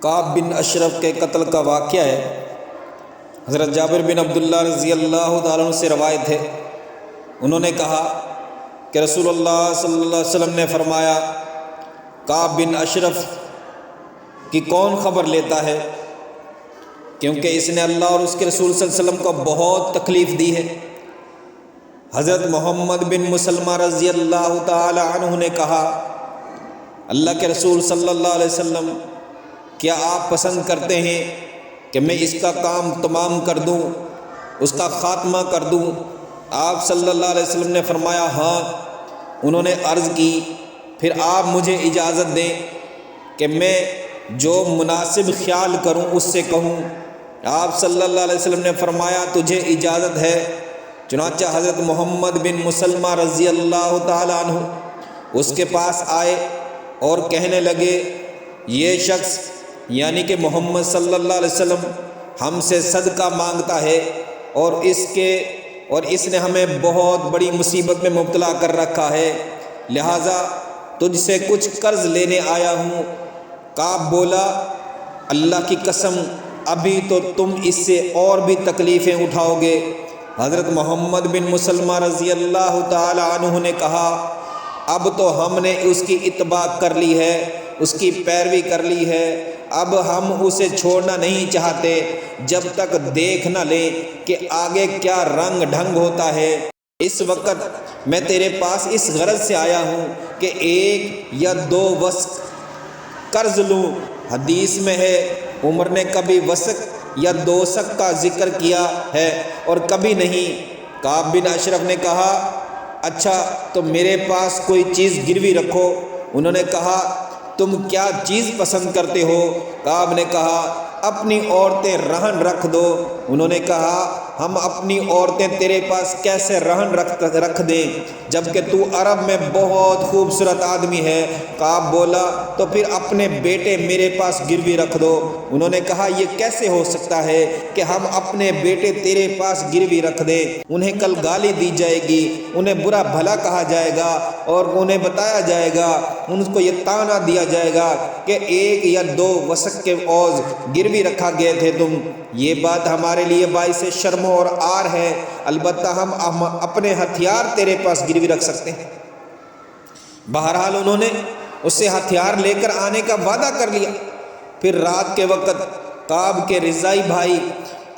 کعب بن اشرف کے قتل کا واقعہ ہے۔ حضرت جابر بن عبداللہ رضی اللہ تعالیٰ عنہ سے روایت ہے، انہوں نے کہا کہ رسول اللہ صلی اللہ علیہ وسلم نے فرمایا، کعب بن اشرف کی کون خبر لیتا ہے، کیونکہ اس نے اللہ اور اس کے رسول صلی اللہ علیہ وسلم کو بہت تکلیف دی ہے۔ حضرت محمد بن مسلمہ رضی اللہ تعالی عنہ نے کہا، اللہ کے رسول صلی اللہ علیہ وسلم، کیا آپ پسند کرتے ہیں کہ میں اس کا کام تمام کر دوں، اس کا خاتمہ کر دوں؟ آپ صلی اللہ علیہ وسلم نے فرمایا ہاں۔ انہوں نے عرض کی، پھر آپ مجھے اجازت دیں کہ میں جو مناسب خیال کروں اس سے کہوں۔ آپ صلی اللہ علیہ وسلم نے فرمایا تجھے اجازت ہے۔ چنانچہ حضرت محمد بن مسلمہ رضی اللہ تعالیٰ عنہ اس کے پاس آئے اور کہنے لگے، یہ شخص یعنی کہ محمد صلی اللہ علیہ وسلم ہم سے صدقہ مانگتا ہے اور اس نے ہمیں بہت بڑی مصیبت میں مبتلا کر رکھا ہے، لہٰذا تجھ سے کچھ قرض لینے آیا ہوں۔ کعب بولا، اللہ کی قسم ابھی تو تم اس سے اور بھی تکلیفیں اٹھاؤ گے۔ حضرت محمد بن مسلمہ رضی اللہ تعالی عنہ نے کہا، اب تو ہم نے اس کی اتباع کر لی ہے، اس کی پیروی کر لی ہے، اب ہم اسے چھوڑنا نہیں چاہتے جب تک دیکھ نہ لیں کہ آگے کیا رنگ ڈھنگ ہوتا ہے۔ اس وقت میں تیرے پاس اس غرض سے آیا ہوں کہ 1 یا 2 وسق قرض لوں۔ حدیث میں ہے عمر نے کبھی وسق یا 2 وسق کا ذکر کیا ہے اور کبھی نہیں۔ کعب بن اشرف نے کہا، اچھا تو میرے پاس کوئی چیز گروی رکھو۔ انہوں نے کہا، تم کیا چیز پسند کرتے ہو؟ کعب نے کہا، اپنی عورتیں رہن رکھ دو۔ انہوں نے کہا، ہم اپنی عورتیں تیرے پاس کیسے رہن رکھ دیں جبکہ تو عرب میں بہت خوبصورت آدمی ہے؟ کعب بولا، تو پھر اپنے بیٹے میرے پاس گروی رکھ دو۔ انہوں نے کہا، یہ کیسے ہو سکتا ہے کہ ہم اپنے بیٹے تیرے پاس گروی رکھ دیں؟ انہیں کل گالی دی جائے گی، انہیں برا بھلا کہا جائے گا اور انہیں بتایا جائے گا، ان کو یہ طعنہ دیا جائے گا کہ 1 یا 2 وسق کے عوض گروی رکھا گئے تھے تم۔ یہ بات ہمارے لیے باعث شرم اور عار ہے، البتہ ہم اپنے ہتھیار تیرے پاس گروی رکھ سکتے ہیں۔ بہرحال انہوں نے اس سے ہتھیار لے کر آنے کا وعدہ کر لیا۔ پھر رات کے وقت کعب کے رضائی بھائی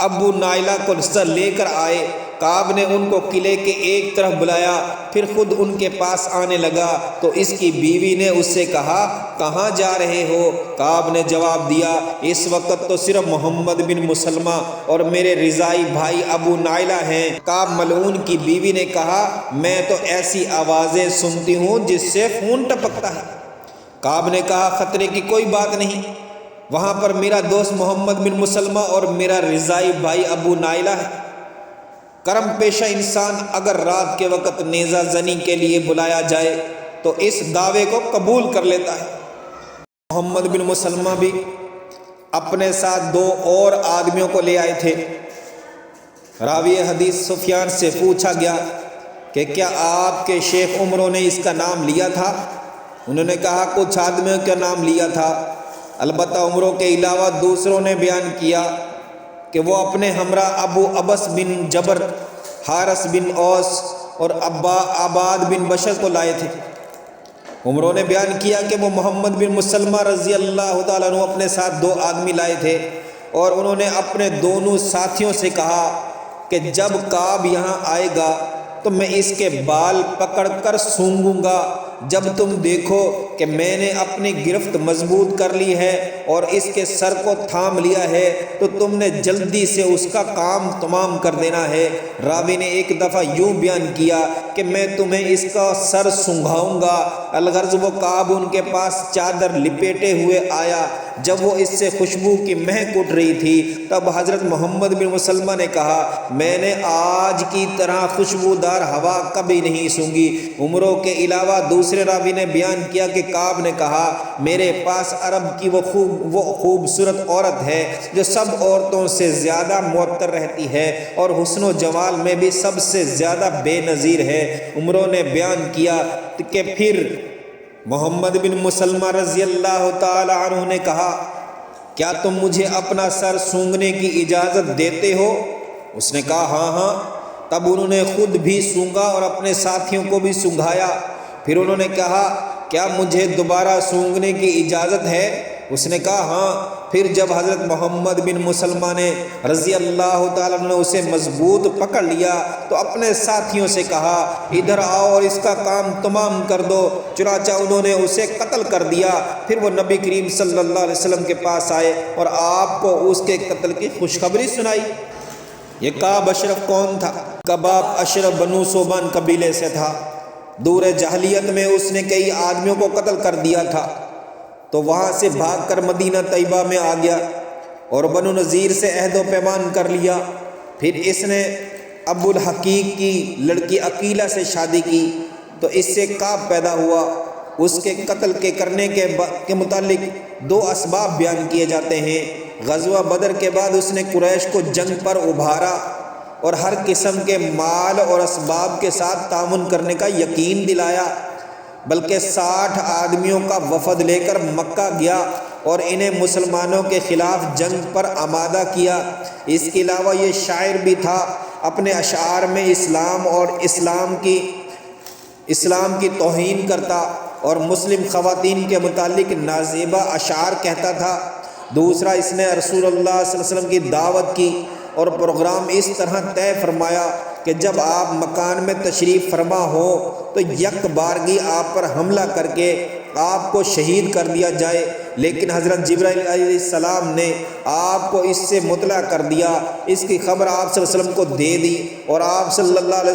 ابو نائلہ کو لے کر آئے۔ کعب نے ان کو قلعے کے ایک طرف بلایا، پھر خود ان کے پاس آنے لگا تو اس کی بیوی نے اس سے کہا، کہاں جا رہے ہو؟ کعب نے جواب دیا، اس وقت تو صرف محمد بن مسلمہ اور میرے رضائی بھائی ابو نائلہ ہیں۔ کعب ملعون کی بیوی نے کہا، میں تو ایسی آوازیں سنتی ہوں جس سے خون ٹپکتا ہے۔ کعب نے کہا، خطرے کی کوئی بات نہیں، وہاں پر میرا دوست محمد بن مسلمہ اور میرا رضائی بھائی ابو نائلہ ہے۔ کرم پیشہ انسان اگر رات کے وقت نیزہ زنی کے لیے بلایا جائے تو اس دعوے کو قبول کر لیتا ہے۔ محمد بن مسلمہ بھی اپنے ساتھ 2 اور آدمیوں کو لے آئے تھے۔ راوی حدیث سفیان سے پوچھا گیا کہ کیا آپ کے شیخ عمروں نے اس کا نام لیا تھا؟ انہوں نے کہا، کچھ آدمیوں کا نام لیا تھا، البتہ عمروں کے علاوہ دوسروں نے بیان کیا کہ وہ اپنے ہمراہ ابو عبس بن جبر، حارث بن اوس اور عباد بن بشر کو لائے تھے۔ عمروں نے بیان کیا کہ وہ محمد بن مسلمہ رضی اللہ تعالیٰ عنہ اپنے ساتھ 2 آدمی لائے تھے اور انہوں نے اپنے دونوں ساتھیوں سے کہا کہ جب کعب یہاں آئے گا تو میں اس کے بال پکڑ کر سونگوں گا۔ جب تم دیکھو کہ میں نے اپنی گرفت مضبوط کر لی ہے اور اس کے سر کو تھام لیا ہے تو تم نے جلدی سے اس کا کام تمام کر دینا ہے۔ راوی نے ایک دفعہ یوں بیان کیا کہ میں تمہیں اس کا سر سنگھاؤں گا، الغرض وہ کعب ان کے پاس چادر لپیٹے ہوئے آیا۔ جب وہ اس سے خوشبو کی مہک اٹھ رہی تھی تب حضرت محمد بن مسلمہ نے کہا، میں نے آج کی طرح خوشبودار ہوا کبھی نہیں سونگھی۔ عمروں کے علاوہ دوسرے راوی نے بیان کیا کہ کعب نے کہا، میرے پاس عرب کی وہ خوبصورت عورت ہے جو سب عورتوں سے زیادہ معطر رہتی ہے اور حسن و جمال میں بھی سب سے زیادہ بے نظیر ہے۔ عمروں نے بیان کیا کہ پھر محمد بن مسلمہ رضی اللہ تعالی عنہ نے کہا، کیا تم مجھے اپنا سر سونگھنے کی اجازت دیتے ہو؟ اس نے کہا ہاں ہاں۔ تب انہوں نے خود بھی سونگھا اور اپنے ساتھیوں کو بھی سونگھایا۔ پھر انہوں نے کہا کیا مجھے دوبارہ سونگھنے کی اجازت ہے؟ اس نے کہا ہاں۔ پھر جب حضرت محمد بن مسلمہ نے رضی اللہ تعالیٰ عنہ نے اسے مضبوط پکڑ لیا تو اپنے ساتھیوں سے کہا ادھر آؤ اور اس کا کام تمام کر دو۔ چنانچہ انہوں نے اسے قتل کر دیا۔ پھر وہ نبی کریم صلی اللہ علیہ وسلم کے پاس آئے اور آپ کو اس کے قتل کی خوشخبری سنائی۔ یہ کعب اشرف کون تھا؟ کعب اشرف بنو صوبان قبیلے سے تھا۔ دور جاہلیت میں اس نے کئی آدمیوں کو قتل کر دیا تھا، تو وہاں سے بھاگ کر مدینہ طیبہ میں آ گیا اور بنو نذیر سے عہد و پیمان کر لیا۔ پھر اس نے ابو الحقیق کی لڑکی عقیلہ سے شادی کی تو اس سے کعب پیدا ہوا۔ اس کے قتل کے کرنے کے متعلق دو اسباب بیان کیے جاتے ہیں۔ غزوہ بدر کے بعد اس نے قریش کو جنگ پر ابھارا اور ہر قسم کے مال اور اسباب کے ساتھ تعاون کرنے کا یقین دلایا، بلکہ 60 آدمیوں کا وفد لے کر مکہ گیا اور انہیں مسلمانوں کے خلاف جنگ پر آمادہ کیا۔ اس کے علاوہ یہ شاعر بھی تھا، اپنے اشعار میں اسلام اور اسلام کی توہین کرتا اور مسلم خواتین کے متعلق نازیبہ اشعار کہتا تھا۔ دوسرا، اس نے رسول اللہ صلی اللہ علیہ وسلم کی دعوت کی اور پروگرام اس طرح طے فرمایا کہ جب آپ مکان میں تشریف فرما ہو تو یک بارگی آپ پر حملہ کر کے آپ کو شہید کر دیا جائے، لیکن حضرت جبرائیل علیہ السلام نے آپ کو اس سے مطلع کر دیا۔ اس کی خبر آپ صلی اللہ علیہ وسلم کو دے دی اور آپ صلی اللہ علیہ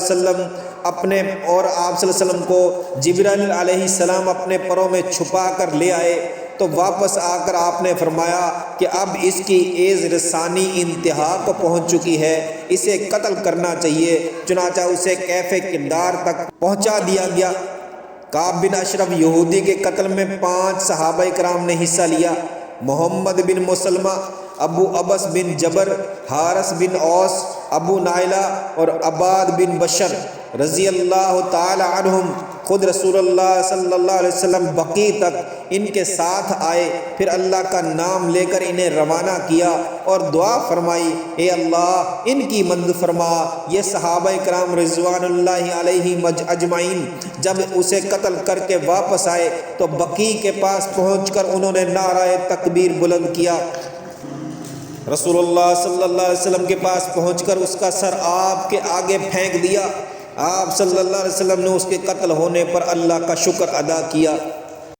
وسلم کو جبرائیل علیہ السلام اپنے پروں میں چھپا کر لے آئے۔ تو واپس آ کر آپ نے فرمایا کہ اب اس کی ایز رسانی انتہا کو پہنچ چکی ہے، اسے قتل کرنا چاہیے۔ چنانچہ اسے کیف کردار تک پہنچا دیا گیا۔ کعب بن اشرف یہودی کے قتل میں 5 صحابہ کرام نے حصہ لیا۔ محمد بن مسلمہ، ابو عبس بن جبر، حارث بن اوس، ابو نائلہ اور عباد بن بشر رضی اللہ تعالی عنہم۔ خود رسول اللہ صلی اللہ علیہ وسلم بقیع تک ان کے ساتھ آئے، پھر اللہ کا نام لے کر انہیں روانہ کیا اور دعا فرمائی اے اللہ ان کی مدد فرما۔ یہ صحابہ کرام رضوان اللہ علیہم اجمعین جب اسے قتل کر کے واپس آئے تو بقیع کے پاس پہنچ کر انہوں نے نعرہ تکبیر بلند کیا۔ رسول اللہ صلی اللہ علیہ وسلم کے پاس پہنچ کر اس کا سر آپ کے آگے پھینک دیا۔ آپ صلی اللہ علیہ وسلم نے اس کے قتل ہونے پر اللہ کا شکر ادا کیا۔